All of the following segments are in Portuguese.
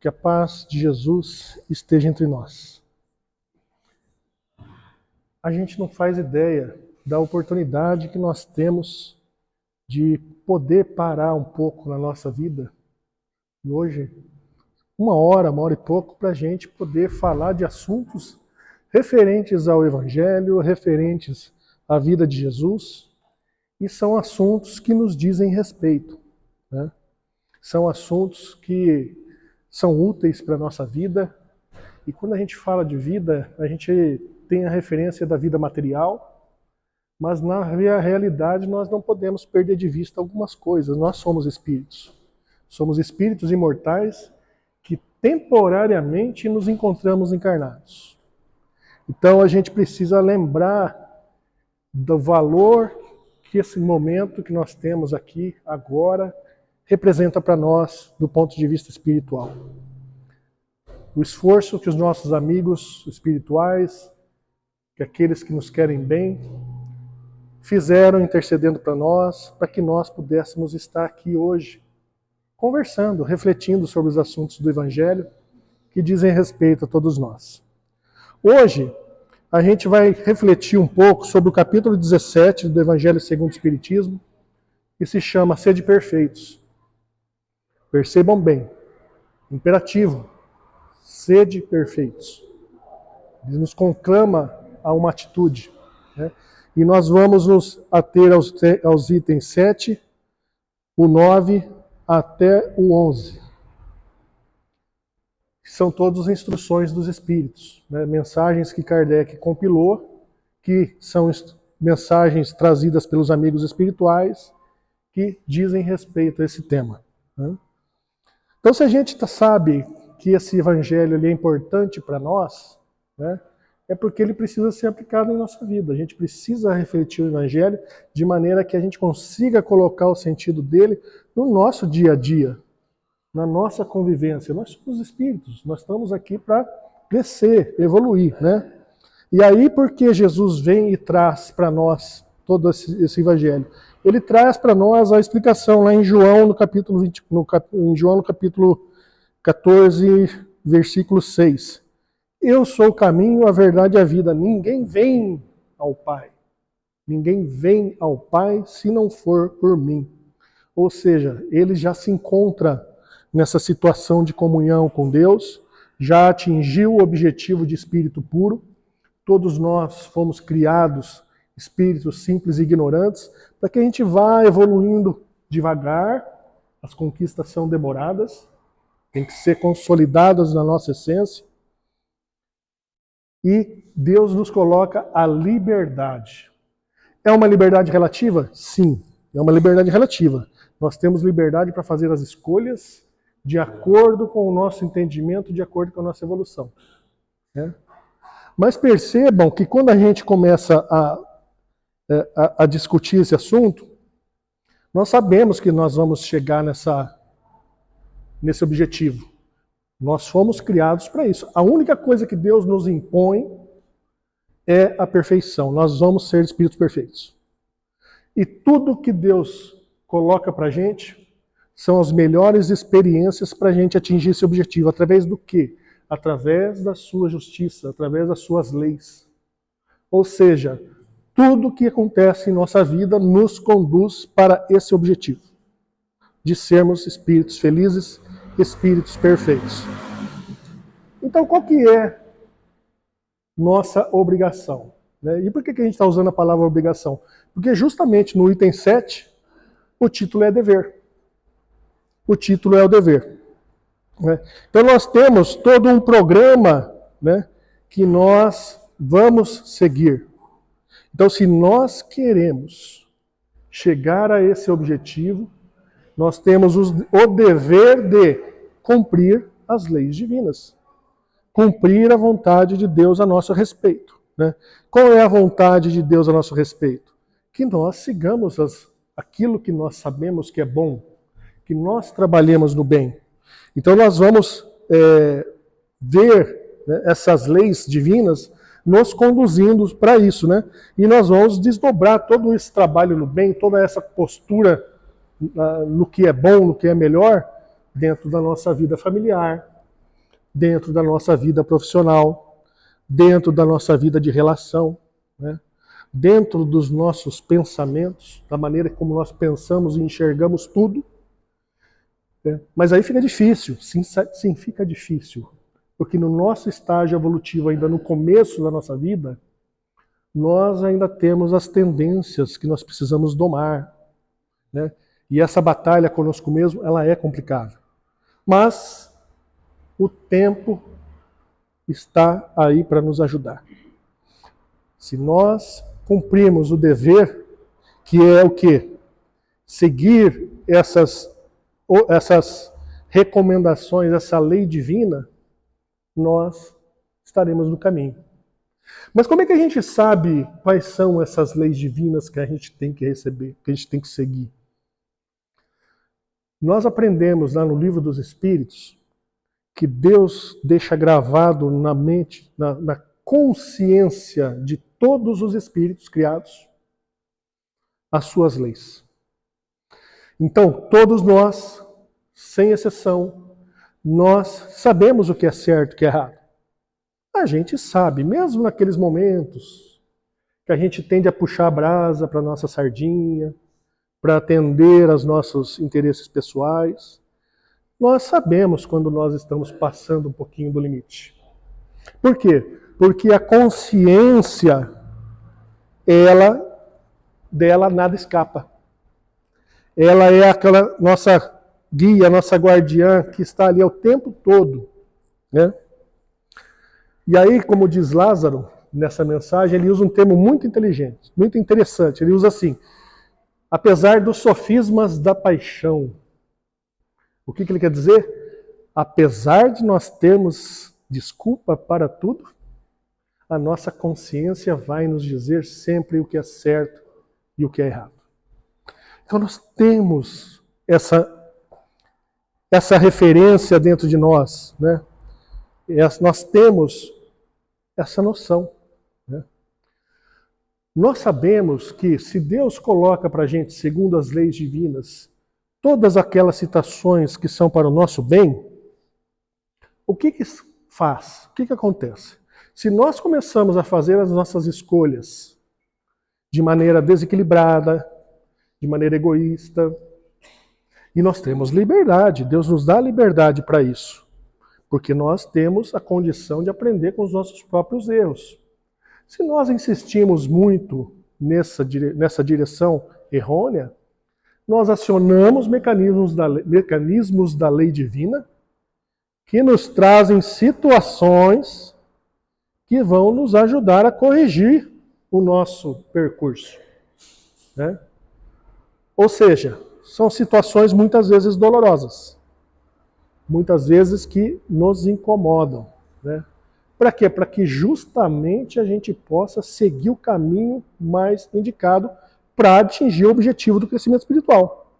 Que a paz de Jesus esteja entre nós. A gente não faz ideia da oportunidade que nós temos de poder parar um pouco na nossa vida, e hoje, uma hora e pouco, para a gente poder falar de assuntos referentes ao Evangelho, referentes à vida de Jesus, e são assuntos que nos dizem respeito, né? São assuntos que são úteis para a nossa vida, e quando a gente fala de vida, a gente tem a referência da vida material, mas na realidade nós não podemos perder de vista algumas coisas. Nós somos espíritos imortais que temporariamente nos encontramos encarnados. Então a gente precisa lembrar do valor que esse momento que nós temos aqui agora representa para nós do ponto de vista espiritual. O esforço que os nossos amigos espirituais, que aqueles que nos querem bem, fizeram intercedendo para nós, para que nós pudéssemos estar aqui hoje, conversando, refletindo sobre os assuntos do Evangelho que dizem respeito a todos nós. Hoje, a gente vai refletir um pouco sobre o capítulo 17 do Evangelho segundo o Espiritismo, que se chama Sede Perfeitos. Percebam bem, imperativo, sede perfeitos. Ele nos conclama a uma atitude, né? E nós vamos nos ater aos itens 7, o 9 até o 11. São todas instruções dos Espíritos, né? Mensagens que Kardec compilou, que são mensagens trazidas pelos amigos espirituais, que dizem respeito a esse tema, né? Então, se a gente sabe que esse Evangelho ele é importante para nós, né, é porque ele precisa ser aplicado em nossa vida. A gente precisa refletir o Evangelho de maneira que a gente consiga colocar o sentido dele no nosso dia a dia, na nossa convivência. Nós somos espíritos, nós estamos aqui para crescer, evoluir, né? E aí, porque Jesus vem e traz para nós todo esse Evangelho? Ele traz para nós a explicação lá em João, no capítulo 14, versículo 6. Eu sou o caminho, a verdade e a vida. Ninguém vem ao Pai. Ninguém vem ao Pai se não for por mim. Ou seja, ele já se encontra nessa situação de comunhão com Deus, já atingiu o objetivo de espírito puro. Todos nós fomos criados espíritos simples e ignorantes, para que a gente vá evoluindo devagar. As conquistas são demoradas, tem que ser consolidadas na nossa essência. E Deus nos coloca a liberdade. É uma liberdade relativa? Sim, é uma liberdade relativa. Nós temos liberdade para fazer as escolhas de acordo com o nosso entendimento, de acordo com a nossa evolução, né? Mas percebam que quando a gente começa a discutir esse assunto, nós sabemos que nós vamos chegar nesse objetivo. Nós fomos criados para isso. A única coisa que Deus nos impõe é a perfeição. Nós vamos ser espíritos perfeitos. E tudo que Deus coloca para a gente são as melhores experiências para a gente atingir esse objetivo. Através do quê? Através da sua justiça, através das suas leis. Ou seja, tudo que acontece em nossa vida nos conduz para esse objetivo, de sermos espíritos felizes, espíritos perfeitos. Então, qual que é nossa obrigação, né? E por que a gente está usando a palavra obrigação? Porque justamente no item 7, o título é dever. O título é o dever, né? Então nós temos todo um programa, né, que nós vamos seguir. Então, se nós queremos chegar a esse objetivo, nós temos o dever de cumprir as leis divinas. Cumprir a vontade de Deus a nosso respeito, né? Qual é a vontade de Deus a nosso respeito? Que nós sigamos aquilo que nós sabemos que é bom, que nós trabalhemos no bem. Então nós vamos ver, né, essas leis divinas nos conduzindo para isso, né? E nós vamos desdobrar todo esse trabalho no bem, toda essa postura no que é bom, no que é melhor, dentro da nossa vida familiar, dentro da nossa vida profissional, dentro da nossa vida de relação, né? Dentro dos nossos pensamentos, da maneira como nós pensamos e enxergamos tudo. Né? Mas aí fica difícil, sim, fica difícil. Porque no nosso estágio evolutivo, ainda no começo da nossa vida, nós ainda temos as tendências que nós precisamos domar. Né? E essa batalha conosco mesmo, ela é complicada. Mas o tempo está aí para nos ajudar. Se nós cumprirmos o dever, que é o quê? Seguir essas recomendações, essa lei divina, nós estaremos no caminho. Mas como é que a gente sabe quais são essas leis divinas que a gente tem que receber, que a gente tem que seguir? Nós aprendemos lá no Livro dos Espíritos que Deus deixa gravado na mente, na consciência de todos os espíritos criados, as suas leis. Então, todos nós, sem exceção, nós sabemos o que é certo e o que é errado. A gente sabe, mesmo naqueles momentos que a gente tende a puxar a brasa para a nossa sardinha, para atender aos nossos interesses pessoais, nós sabemos quando nós estamos passando um pouquinho do limite. Por quê? Porque a consciência, dela nada escapa. Ela é aquela nossa guia, nossa guardiã, que está ali o tempo todo. Né? E aí, como diz Lázaro, nessa mensagem, ele usa um termo muito inteligente, muito interessante. Ele usa assim, apesar dos sofismas da paixão. O que ele quer dizer? Apesar de nós termos desculpa para tudo, a nossa consciência vai nos dizer sempre o que é certo e o que é errado. Então nós temos essa referência dentro de nós, né? Nós temos essa noção. Né? Nós sabemos que se Deus coloca para a gente, segundo as leis divinas, todas aquelas situações que são para o nosso bem, o que faz? O que acontece? Se nós começamos a fazer as nossas escolhas de maneira desequilibrada, de maneira egoísta, e nós temos liberdade, Deus nos dá liberdade para isso, porque nós temos a condição de aprender com os nossos próprios erros. Se nós insistimos muito nessa direção errônea, nós acionamos mecanismos da lei divina que nos trazem situações que vão nos ajudar a corrigir o nosso percurso. Né? Ou seja, são situações muitas vezes dolorosas, muitas vezes que nos incomodam. Né? Para quê? Para que justamente a gente possa seguir o caminho mais indicado para atingir o objetivo do crescimento espiritual.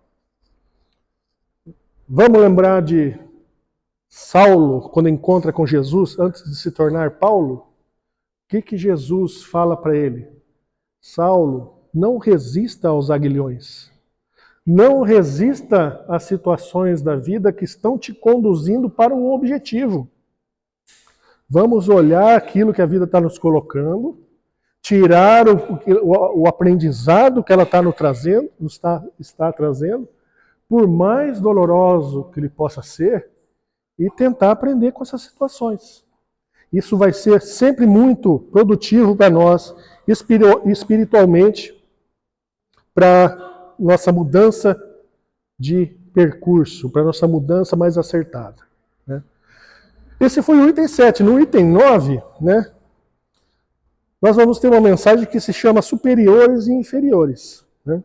Vamos lembrar de Saulo, quando encontra com Jesus, antes de se tornar Paulo? O que Jesus fala para ele? Saulo, não resista aos aguilhões. Não resista às situações da vida que estão te conduzindo para um objetivo. Vamos olhar aquilo que a vida está nos colocando, tirar o aprendizado que ela está está trazendo, por mais doloroso que ele possa ser, e tentar aprender com essas situações. Isso vai ser sempre muito produtivo para nós, espiritualmente, para nossa mudança de percurso, para nossa mudança mais acertada. Né? Esse foi o item 7. No item 9, né, nós vamos ter uma mensagem que se chama superiores e inferiores. Né?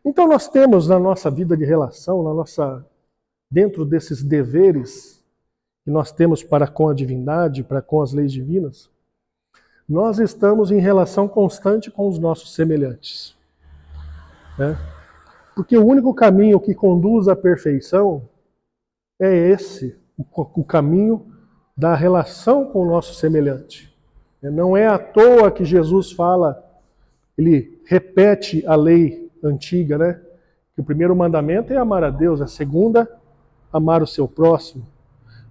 Então nós temos na nossa vida de relação, dentro desses deveres que nós temos para com a divindade, para com as leis divinas, nós estamos em relação constante com os nossos semelhantes. Né? Porque o único caminho que conduz à perfeição é esse, o caminho da relação com o nosso semelhante. Não é à toa que Jesus fala, ele repete a lei antiga, né? Que o primeiro mandamento é amar a Deus, a segunda, amar o seu próximo.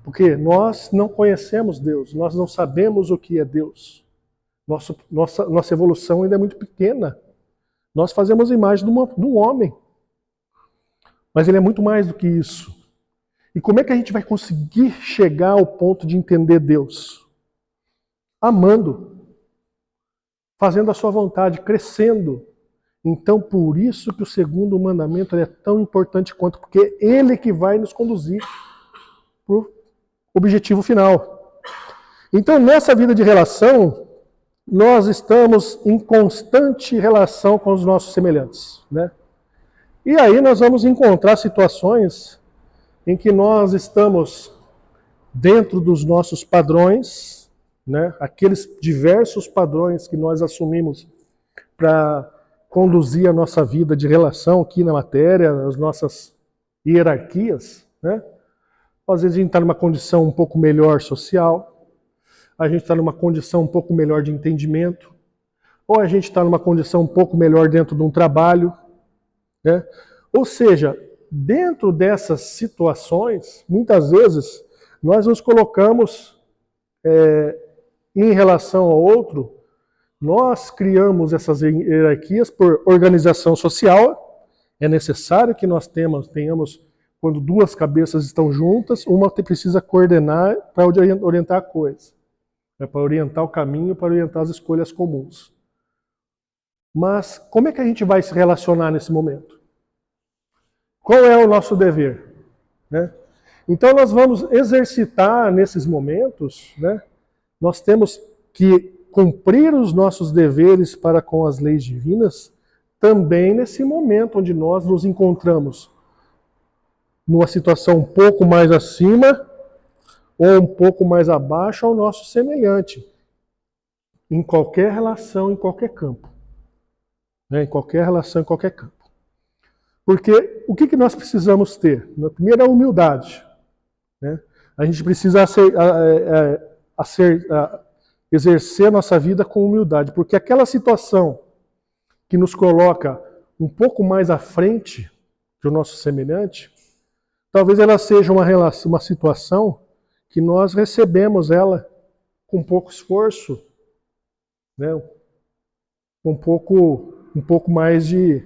Porque nós não conhecemos Deus, nós não sabemos o que é Deus. Nossa evolução ainda é muito pequena. Nós fazemos a imagem de um homem. Mas ele é muito mais do que isso. E como é que a gente vai conseguir chegar ao ponto de entender Deus? Amando. Fazendo a sua vontade, crescendo. Então, por isso que o segundo mandamento é tão importante quanto, porque ele que vai nos conduzir para o objetivo final. Então, nessa vida de relação, nós estamos em constante relação com os nossos semelhantes, né? E aí nós vamos encontrar situações em que nós estamos dentro dos nossos padrões, né? Aqueles diversos padrões que nós assumimos para conduzir a nossa vida de relação aqui na matéria, as nossas hierarquias, né? Às vezes a gente está numa condição um pouco melhor social, a gente está numa condição um pouco melhor de entendimento, ou a gente está numa condição um pouco melhor dentro de um trabalho, né? Ou seja, dentro dessas situações, muitas vezes, nós nos colocamos em relação ao outro, nós criamos essas hierarquias por organização social. É necessário que nós tenhamos, quando duas cabeças estão juntas, uma precisa coordenar para orientar a coisa, para orientar o caminho, para orientar as escolhas comuns. Mas como é que a gente vai se relacionar nesse momento? Qual é o nosso dever? Né? Então nós vamos exercitar nesses momentos, né? Nós temos que cumprir os nossos deveres para com as leis divinas, também nesse momento onde nós nos encontramos numa situação um pouco mais acima ou um pouco mais abaixo ao nosso semelhante, em qualquer relação, em qualquer campo. Né? Em qualquer relação, em qualquer campo. Porque o que nós precisamos ter? Primeiro, a humildade. Né? A gente precisa exercer a nossa vida com humildade, porque aquela situação que nos coloca um pouco mais à frente do nosso semelhante, talvez ela seja uma situação que nós recebemos ela com pouco esforço, né? um pouco mais de...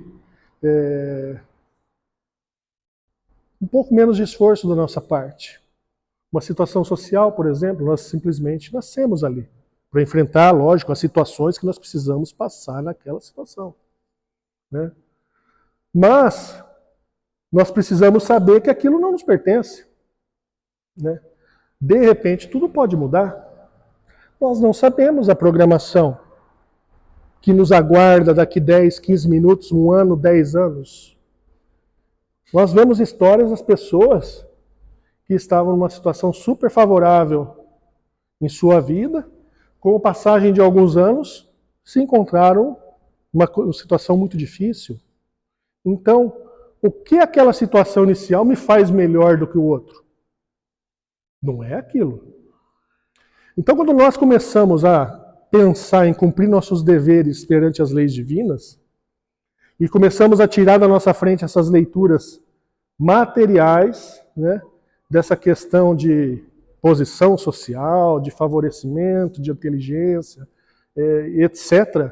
um pouco menos de esforço da nossa parte. Uma situação social, por exemplo, nós simplesmente nascemos ali para enfrentar, lógico, as situações que nós precisamos passar naquela situação. Né? Mas nós precisamos saber que aquilo não nos pertence. Né? De repente, tudo pode mudar. Nós não sabemos a programação que nos aguarda daqui 10, 15 minutos, 1 ano, 10 anos. Nós vemos histórias das pessoas que estavam numa situação super favorável em sua vida, com a passagem de alguns anos, se encontraram numa situação muito difícil. Então, o que aquela situação inicial me faz melhor do que o outro? Não é aquilo. Então, quando nós começamos a pensar em cumprir nossos deveres perante as leis divinas, e começamos a tirar da nossa frente essas leituras materiais, né, dessa questão de posição social, de favorecimento, de inteligência, etc.,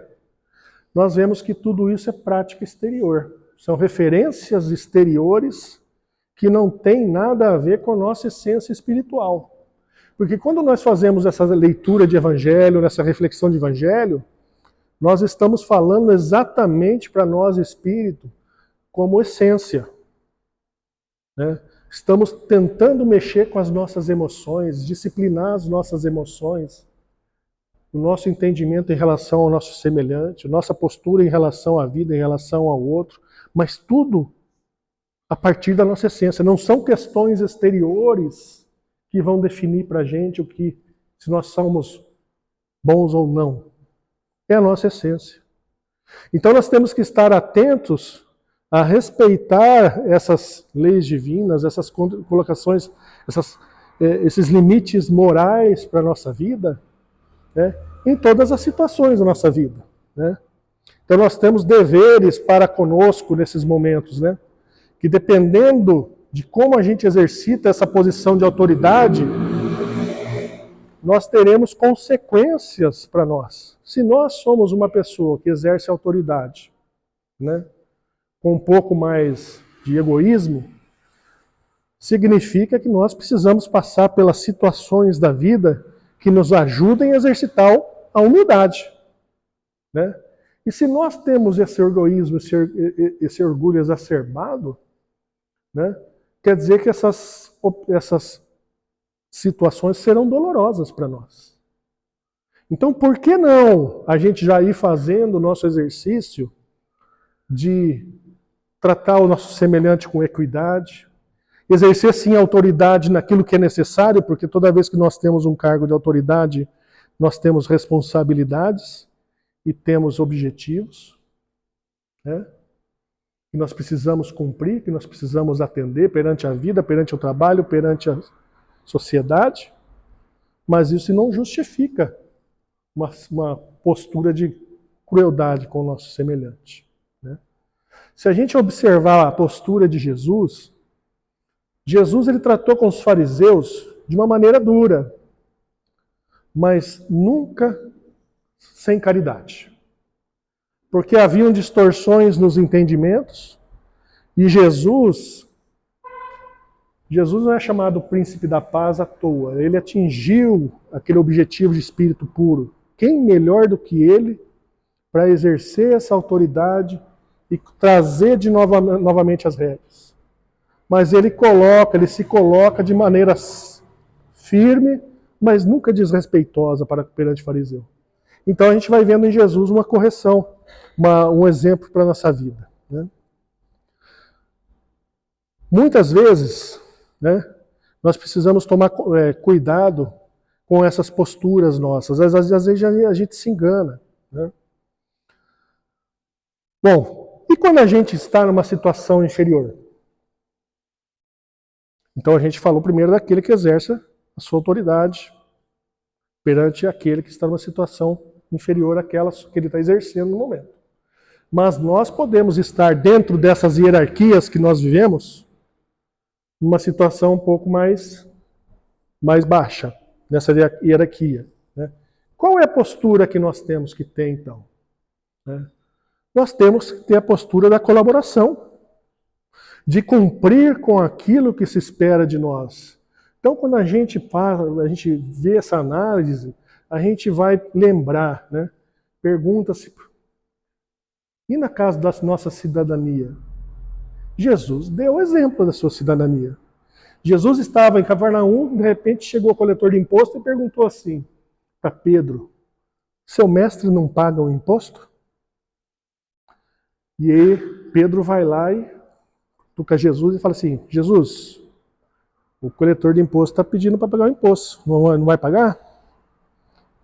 nós vemos que tudo isso é prática exterior. São referências exteriores que não têm nada a ver com a nossa essência espiritual. Porque quando nós fazemos essa leitura de evangelho, essa reflexão de evangelho, nós estamos falando exatamente para nós, espírito, como essência. Né? Estamos tentando mexer com as nossas emoções, disciplinar as nossas emoções, o nosso entendimento em relação ao nosso semelhante, a nossa postura em relação à vida, em relação ao outro, mas tudo a partir da nossa essência. Não são questões exteriores que vão definir para a gente se nós somos bons ou não. É a nossa essência. Então nós temos que estar atentos a respeitar essas leis divinas, essas colocações, esses limites morais para a nossa vida, né, em todas as situações da nossa vida. Né? Então nós temos deveres para conosco nesses momentos, né, que dependendo de como a gente exercita essa posição de autoridade, nós teremos consequências para nós. Se nós somos uma pessoa que exerce autoridade, né, com um pouco mais de egoísmo, significa que nós precisamos passar pelas situações da vida que nos ajudem a exercitar a humildade, né? E se nós temos esse egoísmo, esse orgulho exacerbado, né, quer dizer que essas situações serão dolorosas para nós. Então, por que não a gente já ir fazendo o nosso exercício de tratar o nosso semelhante com equidade, exercer sim a autoridade naquilo que é necessário, porque toda vez que nós temos um cargo de autoridade, nós temos responsabilidades e temos objetivos, né, que nós precisamos cumprir, que nós precisamos atender perante a vida, perante o trabalho, perante a sociedade, mas isso não justifica uma postura de crueldade com o nosso semelhante, né? Se a gente observar a postura de Jesus, ele tratou com os fariseus de uma maneira dura, mas nunca sem caridade. Porque haviam distorções nos entendimentos, e Jesus não é chamado príncipe da paz à toa. Ele atingiu aquele objetivo de espírito puro. Quem melhor do que ele para exercer essa autoridade e trazer de novamente as regras? Mas ele se coloca de maneira firme, mas nunca desrespeitosa perante o fariseu. Então a gente vai vendo em Jesus uma correção, um exemplo para a nossa vida, né? Muitas vezes, né, nós precisamos tomar cuidado com essas posturas nossas. Às vezes a gente se engana, né? Bom, e quando a gente está numa situação inferior? Então a gente falou primeiro daquele que exerce a sua autoridade perante aquele que está numa situação inferior àquela que ele está exercendo no momento. Mas nós podemos estar dentro dessas hierarquias que nós vivemos, numa situação um pouco mais baixa, nessa hierarquia, né? Qual é a postura que nós temos que ter, então? Né? Nós temos que ter a postura da colaboração, de cumprir com aquilo que se espera de nós. Então, quando a gente vê essa análise, a gente vai lembrar, né? Pergunta-se, e na casa da nossa cidadania? Jesus deu o exemplo da sua cidadania. Jesus estava em Cafarnaum, de repente chegou o coletor de imposto e perguntou assim para Pedro: seu mestre não paga o imposto? E aí Pedro vai lá e toca Jesus e fala assim: Jesus, o coletor de imposto está pedindo para pagar o imposto, não vai pagar?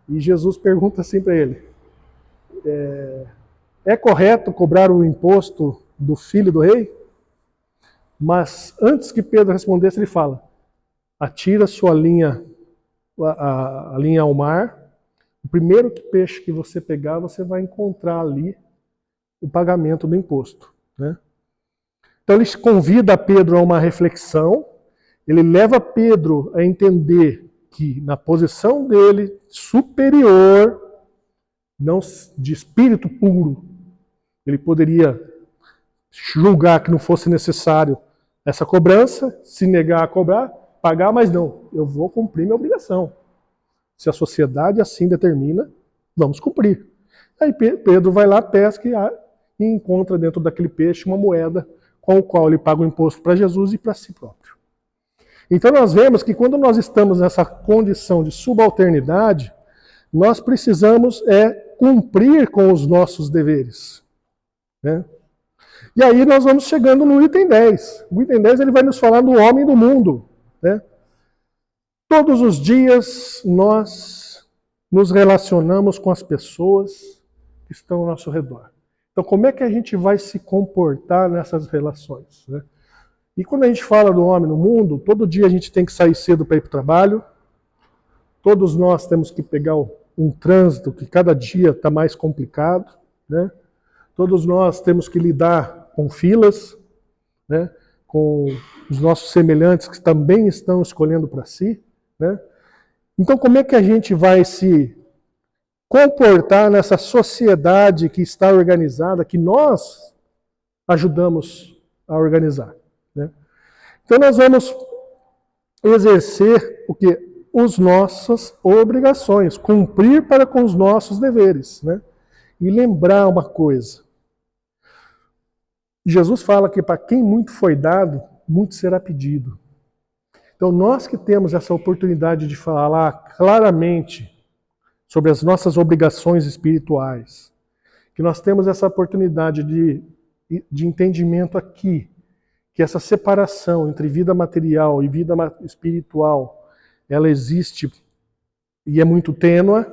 E Jesus pergunta assim para ele: é correto cobrar o imposto do filho do rei? Mas antes que Pedro respondesse, ele fala: atira sua linha, a linha ao mar, o primeiro peixe que você pegar, você vai encontrar ali o pagamento do imposto, né? Então ele convida Pedro a uma reflexão, ele leva Pedro a entender que na posição dele, superior, não de espírito puro, ele poderia julgar que não fosse necessário essa cobrança, se negar a cobrar, pagar, mas não, eu vou cumprir minha obrigação. Se a sociedade assim determina, vamos cumprir. Aí Pedro vai lá, pesca e encontra dentro daquele peixe uma moeda com a qual ele paga o imposto para Jesus e para si próprio. Então nós vemos que quando nós estamos nessa condição de subalternidade, nós precisamos cumprir com os nossos deveres, né? E aí nós vamos chegando no item 10. O item 10 ele vai nos falar do homem do mundo, né? Todos os dias nós nos relacionamos com as pessoas que estão ao nosso redor. Então como é que a gente vai se comportar nessas relações, né? E quando a gente fala do homem no mundo, todo dia a gente tem que sair cedo para ir para o trabalho, todos nós temos que pegar um trânsito que cada dia está mais complicado, né? Todos nós temos que lidar com filas, né? com os nossos semelhantes que também estão escolhendo para si, né? Então, como é que a gente vai se comportar nessa sociedade que está organizada, que nós ajudamos a organizar, né? Então, nós vamos exercer o que? As nossas obrigações, cumprir para com os nossos deveres, né? E lembrar uma coisa. Jesus fala que para quem muito foi dado, muito será pedido. Então, nós que temos essa oportunidade de falar claramente sobre as nossas obrigações espirituais, que nós temos essa oportunidade de entendimento aqui, que essa separação entre vida material e vida espiritual, ela existe e é muito tênua,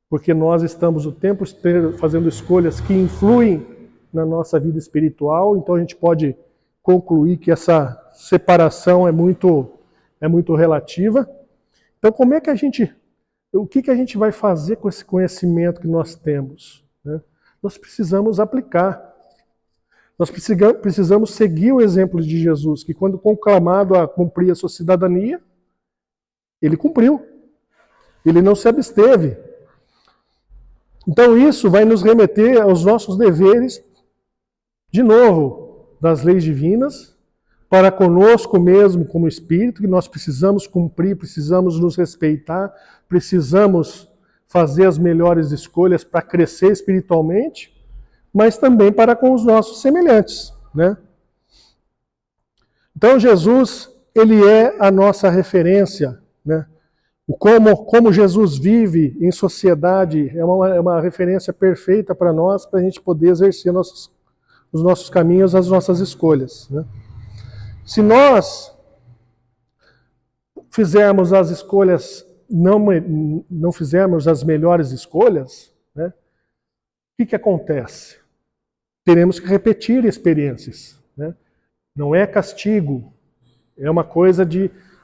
porque nós estamos o tempo inteiro fazendo escolhas que influem na nossa vida espiritual, então a gente pode concluir que essa separação é muito relativa. Então, como é que o que a gente vai fazer com esse conhecimento que nós temos, né? Nós precisamos aplicar. Nós precisamos seguir o exemplo de Jesus, que quando conclamado a cumprir a sua cidadania, ele cumpriu. Ele não se absteve. Então isso vai nos remeter aos nossos deveres, de novo, das leis divinas, para conosco mesmo como espírito, que nós precisamos cumprir, precisamos nos respeitar, precisamos fazer as melhores escolhas para crescer espiritualmente, mas também para com os nossos semelhantes, né? Então Jesus, ele é a nossa referência, né? Como Jesus vive em sociedade é uma referência perfeita para nós, para a gente poder exercer os nossos caminhos, as nossas escolhas, né? Se nós fizermos as escolhas, não fizermos as melhores escolhas, né? O que acontece? Teremos que repetir experiências, né? Não é castigo, é uma coisa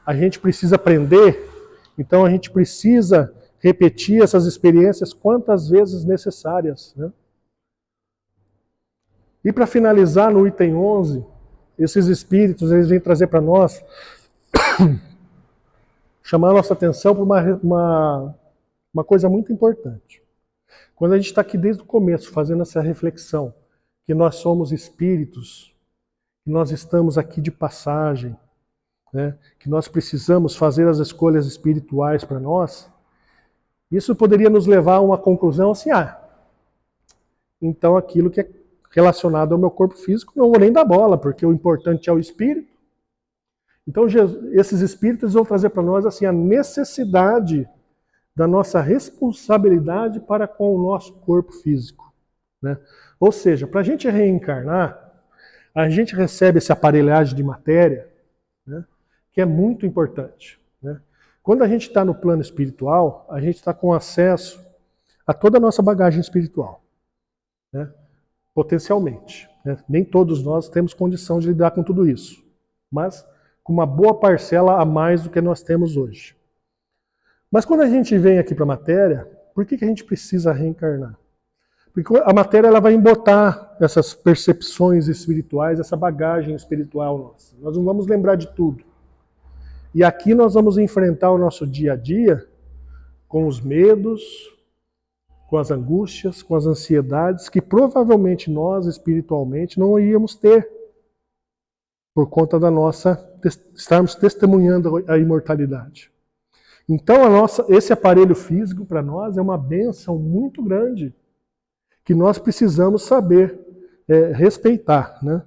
a gente precisa aprender, então a gente precisa repetir essas experiências quantas vezes necessárias, né? E para finalizar, no item 11, esses espíritos, eles vêm trazer para nós, chamar a nossa atenção para uma coisa muito importante. Quando a gente está aqui desde o começo fazendo essa reflexão, que nós somos espíritos, que nós estamos aqui de passagem, né, que nós precisamos fazer as escolhas espirituais para nós, isso poderia nos levar a uma conclusão assim, então aquilo que é relacionado ao meu corpo físico não vou nem dar bola, porque o importante é o espírito. Então esses espíritos vão trazer para nós assim, a necessidade da nossa responsabilidade para com o nosso corpo físico, né? Ou seja, para a gente reencarnar, a gente recebe essa aparelhagem de matéria, né, que é muito importante, né? Quando a gente está no plano espiritual, a gente está com acesso a toda a nossa bagagem espiritual, né? Potencialmente, né? Nem todos nós temos condição de lidar com tudo isso, mas com uma boa parcela a mais do que nós temos hoje. Mas quando a gente vem aqui para a matéria, por que a gente precisa reencarnar? Porque a matéria ela vai embotar essas percepções espirituais, essa bagagem espiritual nossa. Nós não vamos lembrar de tudo. E aqui nós vamos enfrentar o nosso dia a dia com os medos, com as angústias, com as ansiedades que provavelmente nós espiritualmente não iríamos ter por conta da estarmos testemunhando a imortalidade. Então esse aparelho físico para nós é uma bênção muito grande que nós precisamos saber respeitar, né?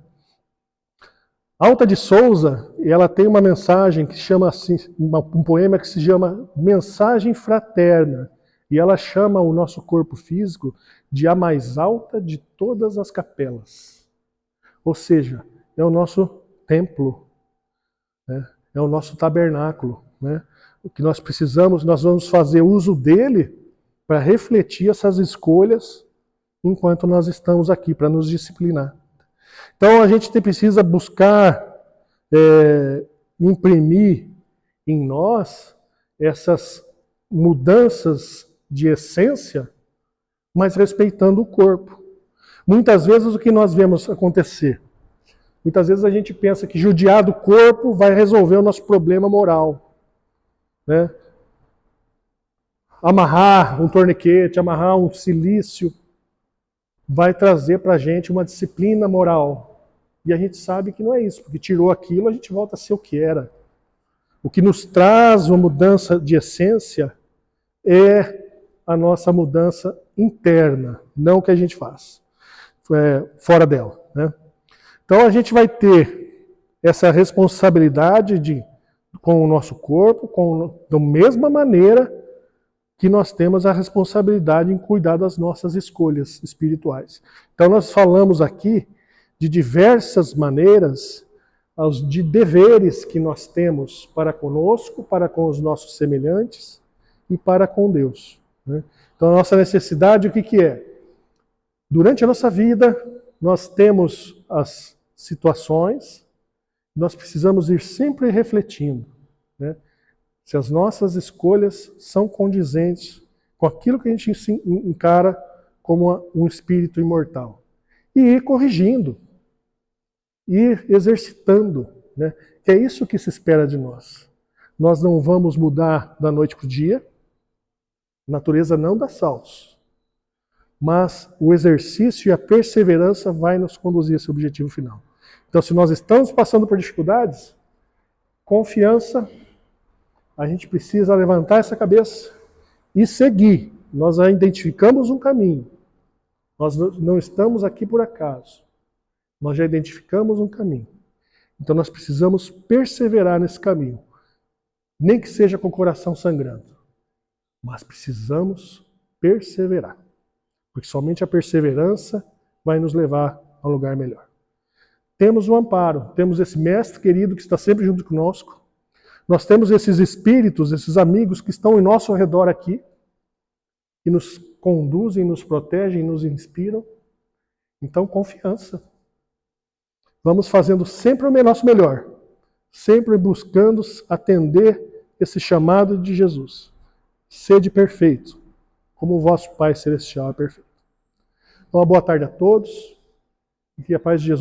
Alta de Souza, ela tem uma mensagem que chama assim, um poema que se chama Mensagem Fraterna, e ela chama o nosso corpo físico de a mais alta de todas as capelas. Ou seja, é o nosso templo, né? É o nosso tabernáculo, né? O que nós precisamos, nós vamos fazer uso dele para refletir essas escolhas enquanto nós estamos aqui, para nos disciplinar. Então a gente precisa buscar imprimir em nós essas mudanças de essência, mas respeitando o corpo. Muitas vezes o que nós vemos acontecer? Muitas vezes a gente pensa que judiar do corpo vai resolver o nosso problema moral, né? Amarrar um torniquete, amarrar um cilício, vai trazer para a gente uma disciplina moral. E a gente sabe que não é isso, porque tirou aquilo, a gente volta a ser o que era. O que nos traz uma mudança de essência é a nossa mudança interna, não o que a gente faz fora dela, né? Então a gente vai ter essa responsabilidade com o nosso corpo, da mesma maneira que nós temos a responsabilidade em cuidar das nossas escolhas espirituais. Então nós falamos aqui de diversas maneiras de deveres que nós temos para conosco, para com os nossos semelhantes e para com Deus, né? Então a nossa necessidade, o que é? Durante a nossa vida, nós temos as situações, nós precisamos ir sempre refletindo, né? Se as nossas escolhas são condizentes com aquilo que a gente encara como um espírito imortal. E ir corrigindo, ir exercitando, né? Que é isso que se espera de nós. Nós não vamos mudar da noite para o dia, a natureza não dá saltos, mas o exercício e a perseverança vai nos conduzir a esse objetivo final. Então, se nós estamos passando por dificuldades, confiança, a gente precisa levantar essa cabeça e seguir. Nós já identificamos um caminho. Nós não estamos aqui por acaso. Nós já identificamos um caminho. Então nós precisamos perseverar nesse caminho. Nem que seja com o coração sangrando. Mas precisamos perseverar. Porque somente a perseverança vai nos levar a um lugar melhor. Temos o amparo, temos esse mestre querido que está sempre junto conosco. Nós temos esses espíritos, esses amigos que estão em nosso redor aqui, que nos conduzem, nos protegem, nos inspiram. Então, confiança. Vamos fazendo sempre o nosso melhor, sempre buscando atender esse chamado de Jesus. Sede perfeito, como o vosso Pai Celestial é perfeito. Então, uma boa tarde a todos, e que a paz de Jesus